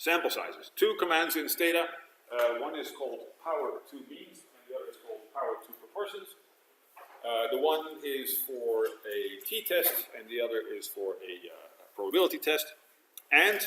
sample sizes. Two commands in Stata. One is called power twomeans, and the other is called power twoproportions. The one is for a t-test, and the other is for a probability test. And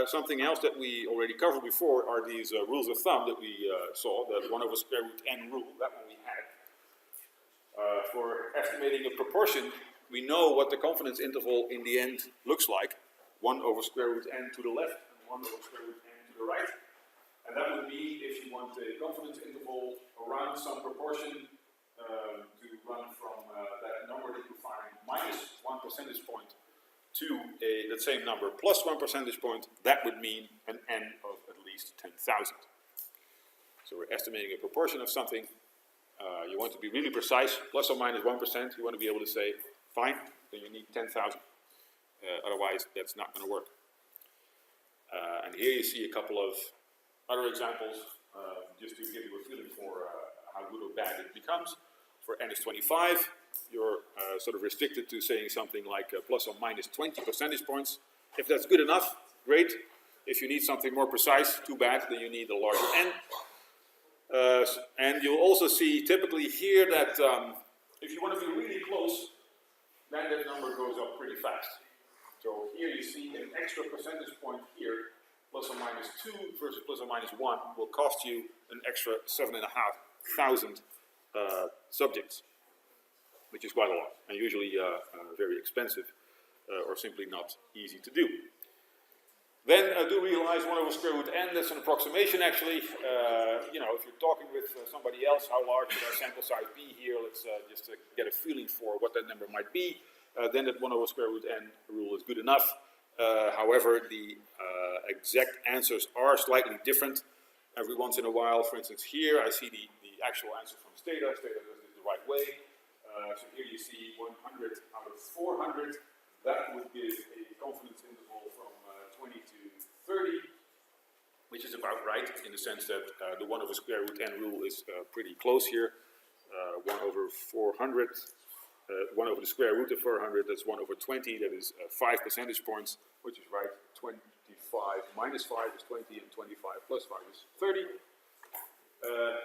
something else that we already covered before are these rules of thumb that we saw, the 1 over square root n rule, that one we had. For estimating a proportion, we know what the confidence interval in the end looks like. 1 over square root n to the left and 1 over square root n to the right. And that would be if you want a confidence interval around some proportion to run from that number that you find minus 1 percentage point to that same number plus 1 percentage point. That would mean an n of at least 10,000. So we're estimating a proportion of something. You want to be really precise, plus or minus 1%. You want to be able to say, fine, then you need 10,000. Otherwise, that's not going to work. And here you see a couple of other examples, just to give you a feeling for how good or bad it becomes. For n is 25, you're sort of restricted to saying something like plus or minus 20 percentage points. If that's good enough, great. If you need something more precise, too bad, then you need a larger n. And you'll also see typically here that if you want to be really close, then that number goes up pretty fast. So here you see an extra percentage point here, plus or minus 2 versus plus or minus 1, will cost you an extra 7,500 subjects, which is quite a lot, and usually very expensive or simply not easy to do. Then do realize 1 over square root n, that's an approximation actually. You know, if you're talking with somebody else, how large should our sample size be here? Let's just get a feeling for what that number might be. Then that 1 over square root n rule is good enough. However, the exact answers are slightly different every once in a while. For instance, here I see the actual answer from Stata. Stata does it the right way. So here you see 100 out of 400. That would give a confidence interval from 20 to 30, which is about right in the sense that the 1 over square root n rule is pretty close here. 1 over 400, 1 over the square root of 400, that's 1 over 20, that is 5 percentage points, which is right. 25 minus 5 is 20, and 25 plus 5 is 30.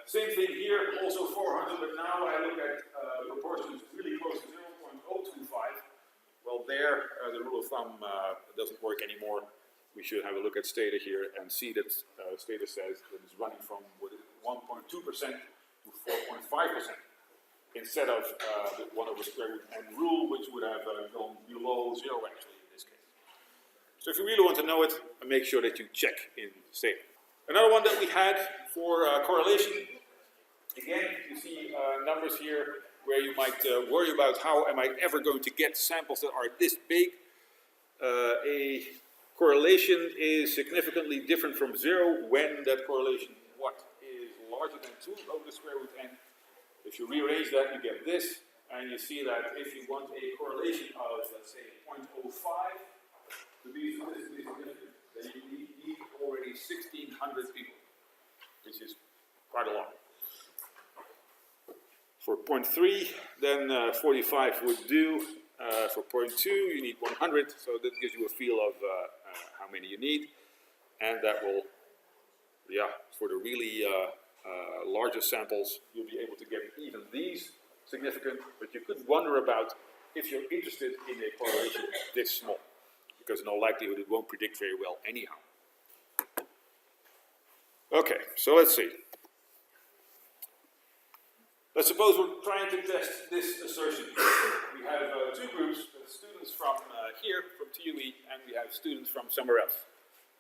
Same thing here, also 400, but now I look at proportions really close to 0.025. Well, there, the rule of thumb doesn't work anymore. We should have a look at Stata here and see that Stata says that it's running from 1.2% to 4.5%, instead of the 1 over square root n rule, which would have gone below 0 actually in this case. So if you really want to know it, make sure that you check in Stata. Another one that we had for correlation, again, you see numbers here where you might worry about how am I ever going to get samples that are this big. A correlation is significantly different from 0 when that correlation is larger than 2 over the square root n. If you rearrange that, you get this, and you see that if you want a correlation of, let's say, 0.05 to be statistically significant, then you need already 1,600 people, which is quite a lot. For 0.3, then 45 would do. For 0.2, you need 100, so that gives you a feel of how many you need. And that will, for the really larger samples, you'll be able to get even these significant, but you could wonder about if you're interested in a correlation this small, because in all likelihood it won't predict very well anyhow. Okay, so let's see. Let's suppose we're trying to test this assertion. We have two groups, students from here, from TUE, and we have students from somewhere else.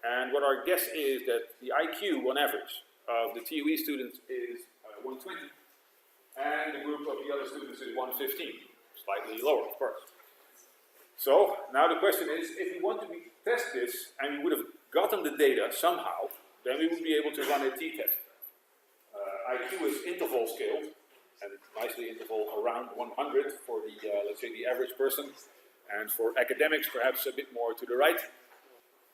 And what our guess is that the IQ, on average, of the TUE students is 120, and the group of the other students is 115, slightly lower, of course. So, now the question is, if we want to test this, and we would have gotten the data somehow, then we would be able to run a t-test. IQ is interval scaled, and it's nicely interval around 100 for the, let's say, the average person, and for academics, perhaps a bit more to the right.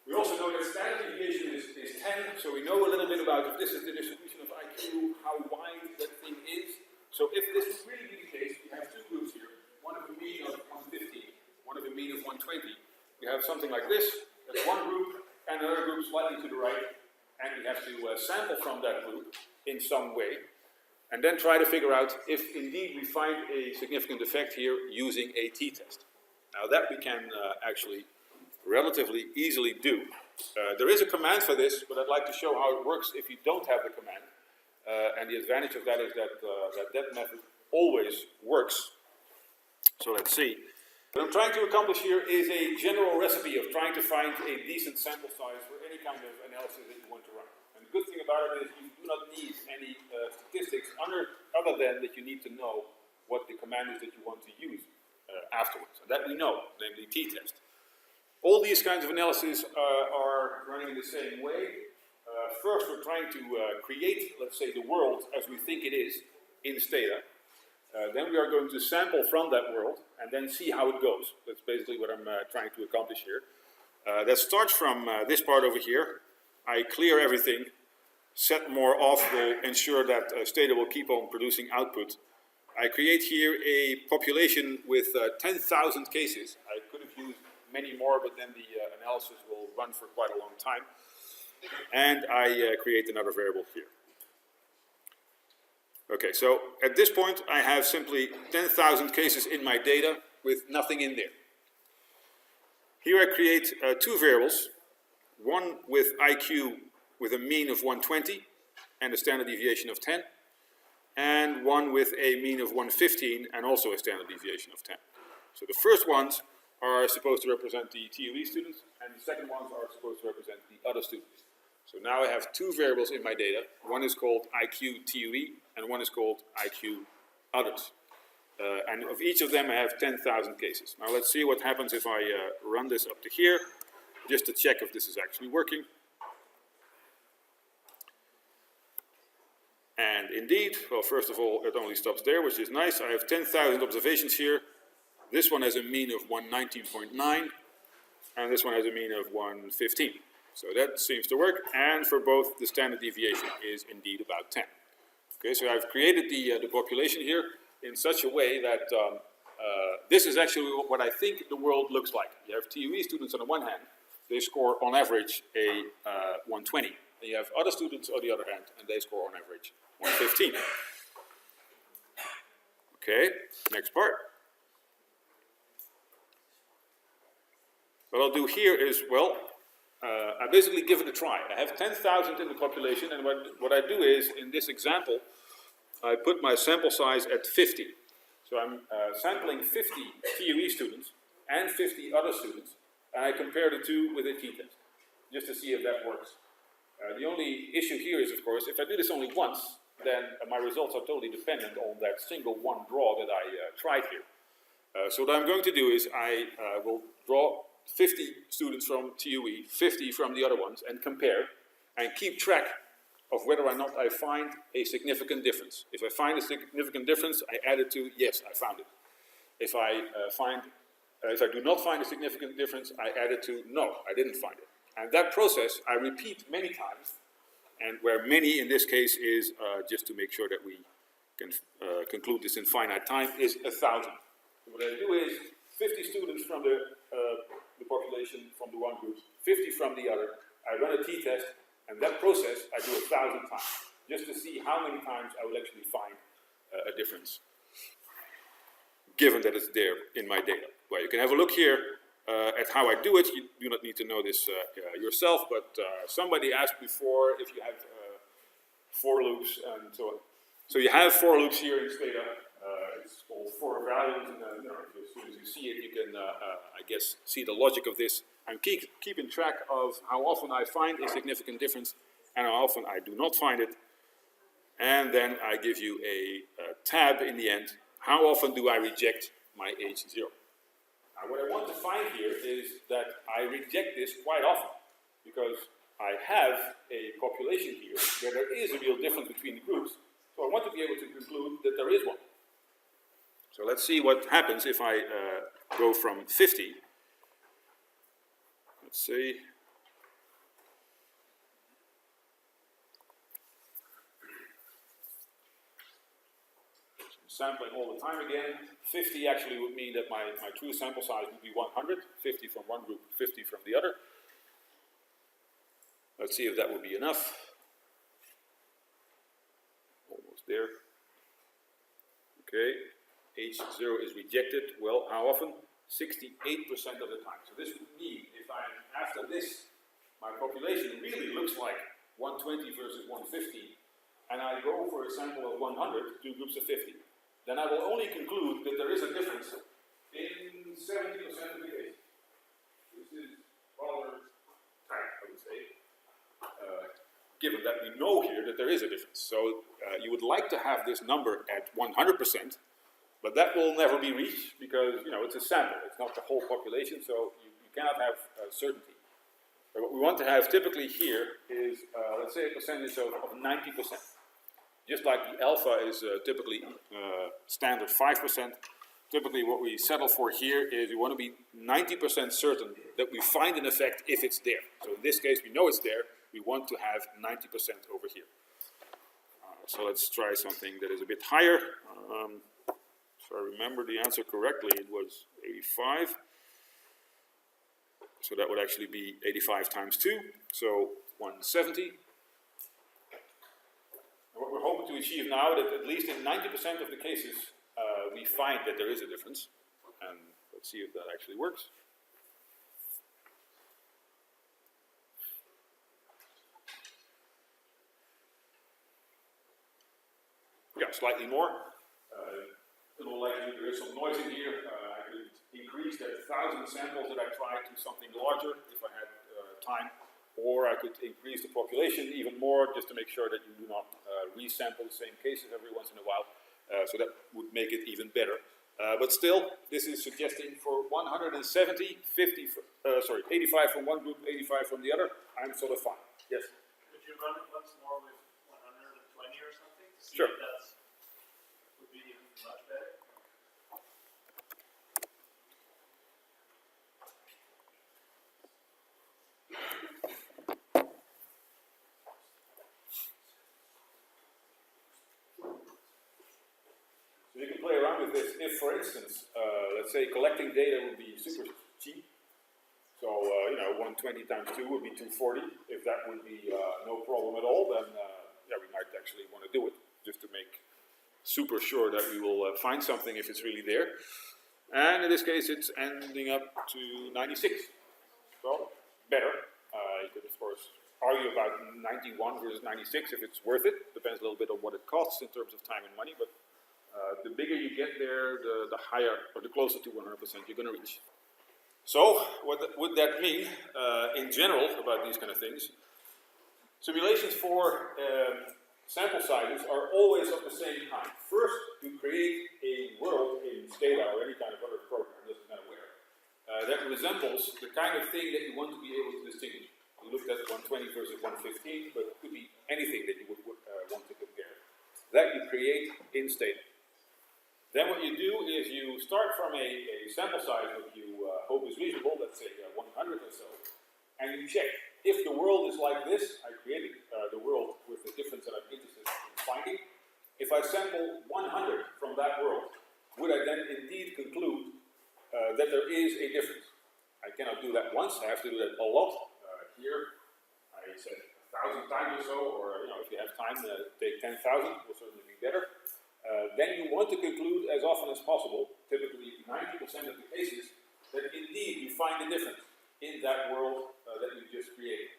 We also know that standard deviation is 10, so we know a little bit about if this is the distribution of IQ, how wide that thing is. So if this would really be the case, we have two groups here, one of a mean of 150, one of a mean of 120. We have something like this, that's one group, and another group slightly to the right, and we have to sample from that group in some way, and then try to figure out if indeed we find a significant effect here using a t-test. Now that we can actually relatively easily do. There is a command for this, but I'd like to show how it works if you don't have the command. And the advantage of that is that that method always works. So let's see. What I'm trying to accomplish here is a general recipe of trying to find a decent sample size for any kind of analysis that you want to run. And the good thing about it is you do not need any statistics other than that you need to know what the command is that you want to use afterwards. And that we know, namely t-test. All these kinds of analyses are running in the same way. First, we're trying to create, let's say, the world as we think it is in Stata. Then we are going to sample from that world and then see how it goes. That's basically what I'm trying to accomplish here. That starts from this part over here. I clear everything. Set more off will ensure that Stata will keep on producing output. I create here a population with 10,000 cases. I could have used many more, but then the analysis will run for quite a long time. And I create another variable here. Okay, so at this point I have simply 10,000 cases in my data with nothing in there. Here I create two variables, one with IQ with a mean of 120 and a standard deviation of 10, and one with a mean of 115 and also a standard deviation of 10. So the first ones are supposed to represent the TOE students, and the second ones are supposed to represent the other students. So now I have two variables in my data. One is called IQ TOE, and one is called IQ others. And of each of them I have 10,000 cases. Now let's see what happens if I run this up to here, just to check if this is actually working. And indeed, well, first of all, it only stops there, which is nice. I have 10,000 observations here. This one has a mean of 119.9, and this one has a mean of 115. So that seems to work, and for both, the standard deviation is indeed about 10. Okay, so I've created the population here in such a way that this is actually what I think the world looks like. You have TOE students on the one hand, they score on average a 120. And you have other students on the other hand, and they score on average 115. Okay, next part. What I'll do here is, well, I basically give it a try. I have 10,000 in the population, and what I do is, in this example, I put my sample size at 50. So I'm sampling 50 TOE students and 50 other students, and I compare the two with a t-test, just to see if that works. The only issue here is, of course, if I do this only once, then my results are totally dependent on that single one draw that I tried here. So what I'm going to do is I will draw 50 students from TOE, 50 from the other ones, and compare, and keep track of whether or not I find a significant difference. If I find a significant difference, I add it to, yes, I found it. If I do not find a significant difference, I add it to, no, I didn't find it. And that process I repeat many times, and where many in this case is, just to make sure that we can conclude this in finite time, is 1,000. What I do is 50 students from the population from the one group, 50 from the other. I run a t-test, and that process I do 1,000 times, just to see how many times I will actually find a difference, given that it's there in my data. Well, you can have a look here at how I do it. You do not need to know this yourself, but somebody asked before if you have for loops and so on. So you have for loops here in Stata. It's called for values, and as soon as you see it, you can, I guess, see the logic of this. I'm keeping track of how often I find a significant difference and how often I do not find it. And then I give you a tab in the end. How often do I reject my H0? Now, what I want to find here is that I reject this quite often, because I have a population here where there is a real difference between the groups. So I want to be able to conclude that there is one. So let's see what happens if I go from 50. Let's see. Sampling all the time again. 50 actually would mean that my true sample size would be 100. 50 from one group, 50 from the other. Let's see if that would be enough. Almost there. Okay, H0 is rejected. Well, how often? 68% of the time. So this would mean if I'm after this, my population really looks like 120 versus 150, and I go for a sample of 100, two groups of 50, then I will only conclude that there is a difference in 70% of the cases. This is rather tight, I would say, given that we know here that there is a difference. So you would like to have this number at 100%, but that will never be reached because, you know, it's a sample. It's not the whole population, so you cannot have certainty. But what we want to have typically here is, let's say, a percentage of 90%. Just like the alpha is typically standard 5%, typically what we settle for here is we want to be 90% certain that we find an effect if it's there. So in this case, we know it's there. We want to have 90% over here. So let's try something that is a bit higher. If I remember the answer correctly, it was 85. So that would actually be 85 times 2, so 170. What we're hoping to achieve now, that at least in 90% of the cases, we find that there is a difference. And let's see if that actually works. Yeah, slightly more. In all likelihood, there is some noise in here. I could increase that 1,000 samples that I tried to something larger if I had time, or I could increase the population even more just to make sure that you do not resample the same cases every once in a while. So that would make it even better. But still, this is suggesting for 170, 85 from one group, 85 from the other. I'm sort of fine. Yes? Could you run it once more with 120 or something to see sure. if that would be even much better? So you can play around with this. If, for instance, let's say collecting data would be super cheap, so you know, 120 times 2 would be 240. If that would be no problem at all, then yeah, we might actually want to do it just to make super sure that we will find something if it's really there. And in this case, it's ending up to 96. So better. You could of course argue about 91 versus 96 if it's worth it. Depends a little bit on what it costs in terms of time and money, but the bigger you get there, the higher, or the closer to 100% you're going to reach. So, what would that mean in general about these kind of things? Simulations for sample sizes are always of the same kind. First, you create a world in Stata or any kind of other program, doesn't matter where, that resembles the kind of thing that you want to be able to distinguish. You looked at 120 versus 115, but it could be anything that you would want to compare. That you create in Stata. Then what you do is you start from a sample size that you hope is reasonable, let's say 100 or so, and you check. If the world is like this, I created the world with the difference that I'm interested in finding. If I sample 100 from that world, would I then indeed conclude that there is a difference? I cannot do that once, I have to do that a lot. Here, I said 1,000 times or so, or you know, if you have time, take 10,000, will certainly be better. Then you want to conclude as often as possible, typically 90% of the cases, that indeed you find a difference in that world that you just created.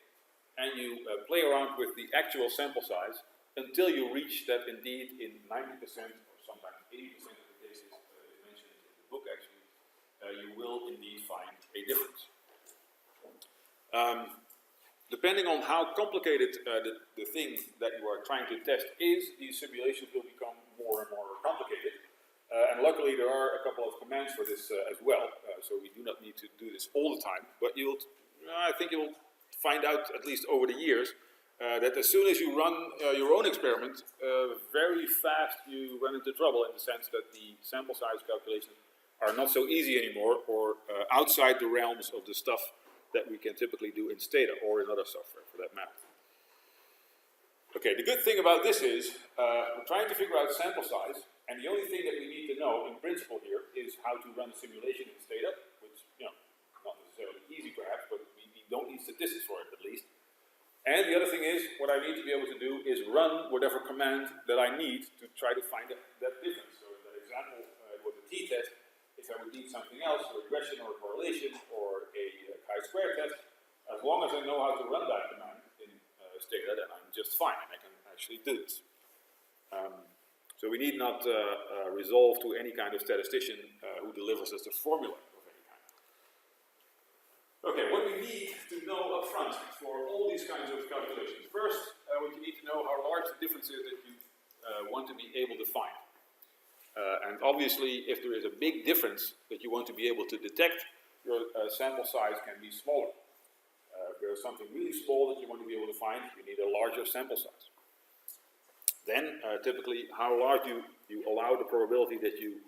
And you play around with the actual sample size until you reach that indeed in 90% or sometimes 80% of the cases mentioned in the book actually, you will indeed find a difference. Depending on how complicated the thing that you are trying to test is, these simulations will become more and more complicated. And luckily there are a couple of commands for this as well, so we do not need to do this all the time, but I think you'll find out, at least over the years, that as soon as you run your own experiment, very fast you run into trouble in the sense that the sample size calculations are not so easy anymore, or outside the realms of the stuff that we can typically do in Stata or in other software for that matter. Okay, the good thing about this is we're trying to figure out sample size, and the only thing that we need to know in principle here is how to run a simulation in Stata, which, you know, not necessarily easy perhaps, but we don't need statistics for it at least. And the other thing is, what I need to be able to do is run whatever command that I need to try to find that difference. So in that example, it was a t-test. If I would need something else, a regression or a correlation or a chi-square test, as long as I know how to run that command in Stata, then I'm just fine, and I can actually do this. So we need not resolve to any kind of statistician who delivers us a formula of any kind. Okay, what we need to know up front for all these kinds of calculations. First, what you need to know how large the difference is that you want to be able to find. And obviously, if there is a big difference that you want to be able to detect, your sample size can be smaller. If there is something really small that you want to be able to find, you need a larger sample size. Then, typically, how large you allow the probability that you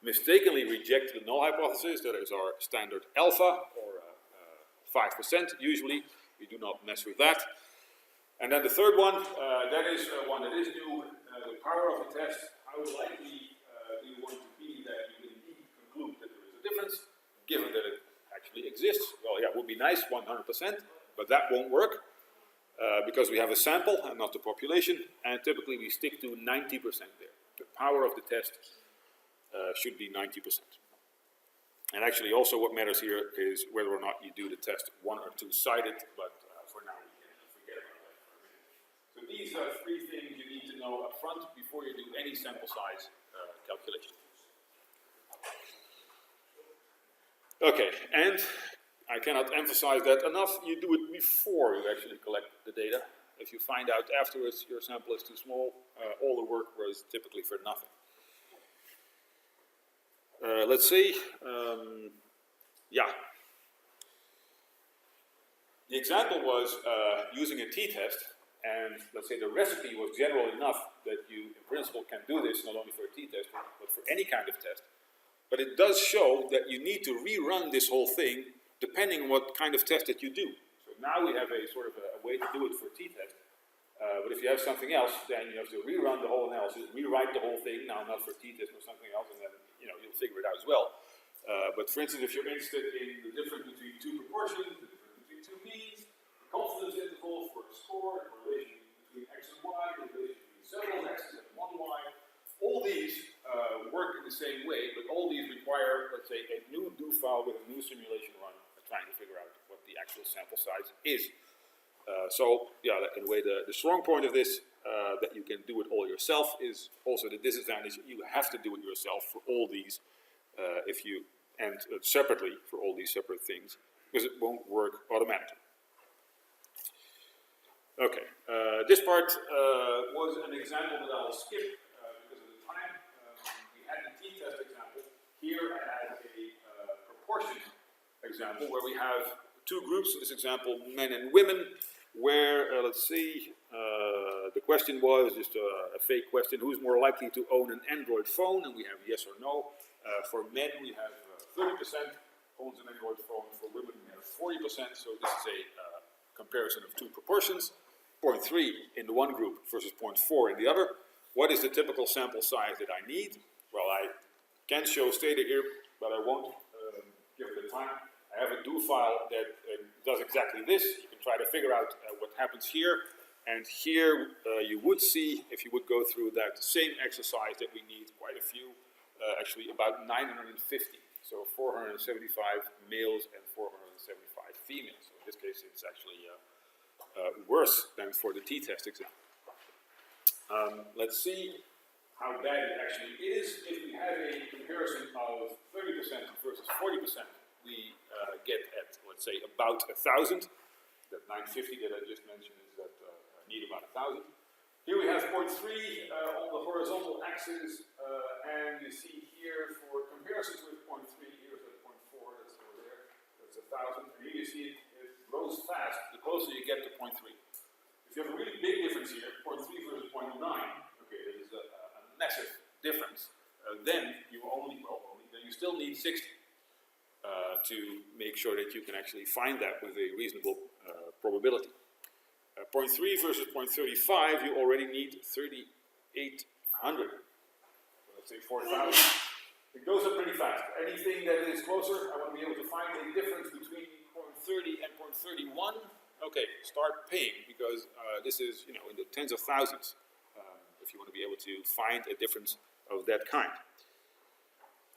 mistakenly reject the null hypothesis, that is our standard alpha, or 5% usually. We do not mess with that. And then the third one, that is one that is new, the power of the test. How likely do you want to be that you indeed conclude that there is a difference, given that it actually exists? Well, yeah, it would be nice, 100%, but that won't work. Because we have a sample and not the population, and typically we stick to 90% there. The power of the test should be 90%. And actually also what matters here is whether or not you do the test one or two-sided, but for now we can forget about that for a minute. So these are three things you need to know up front before you do any sample size calculation. Okay, and I cannot emphasize that enough, you do it before you actually collect the data. If you find out afterwards your sample is too small, all the work was typically for nothing. Let's see, yeah. The example was using a t-test, and let's say the recipe was general enough that you, in principle, can do this not only for a t-test, but for any kind of test. But it does show that you need to rerun this whole thing depending on what kind of test that you do. So now we have a sort of a way to do it for t-test. But if you have something else, then you have to rerun the whole analysis, rewrite the whole thing, now not for t-test or something else, and then you'll figure it out as well. But for instance, if you're interested in the difference between two proportions, the difference between two means, the confidence interval for a score, the relation between x and y, the relation between several x's and one y, all these work in the same way, but all these require, let's say, a new do file with a new simulation run, trying to figure out what the actual sample size is. So, yeah, in a way, the strong point of this, that you can do it all yourself, is also the disadvantage. You have to do it yourself for all these, and separately for all these separate things, because it won't work automatically. Okay, this part was an example that I'll skip because of the time. We had the t-test example. Here I had a proportion example where we have two groups, in this example, men and women, where, let's see, the question was just a fake question, who's more likely to own an Android phone, and we have yes or no. For men, we have 30% owns an Android phone. For women, we have 40%, so this is a comparison of two proportions, 0.3 in the one group versus 0.4 in the other. What is the typical sample size that I need? Well, I can show Stata here, but I won't give it the time. I have a do file that does exactly this. You can try to figure out what happens here. And here you would see, if you would go through that same exercise, that we need quite a few, actually about 950. So 475 males and 475 females. So in this case, it's actually worse than for the t-test exam. Let's see how bad it actually is. If we have a comparison of 30% versus 40%, we get at, let's say, about 1,000. That 950 that I just mentioned is that need about 1,000. Here we have 0.3 on the horizontal axis, and you see here for comparisons with 0.3, here's at 0.4, that's over there, that's 1,000. And here you see it grows fast the closer you get to 0.3. If you have a really big difference here, 0.3 versus 0.9, okay, that is a massive difference, then you then you still need 60 to make sure that you can actually find that with a reasonable probability. 0.3 versus 0.35, you already need 3,800. Let's say 4,000. It goes up pretty fast. Anything that is closer, I want to be able to find a difference between 0.30 and 0.31. okay, start paying, because this is, in the tens of thousands, if you want to be able to find a difference of that kind.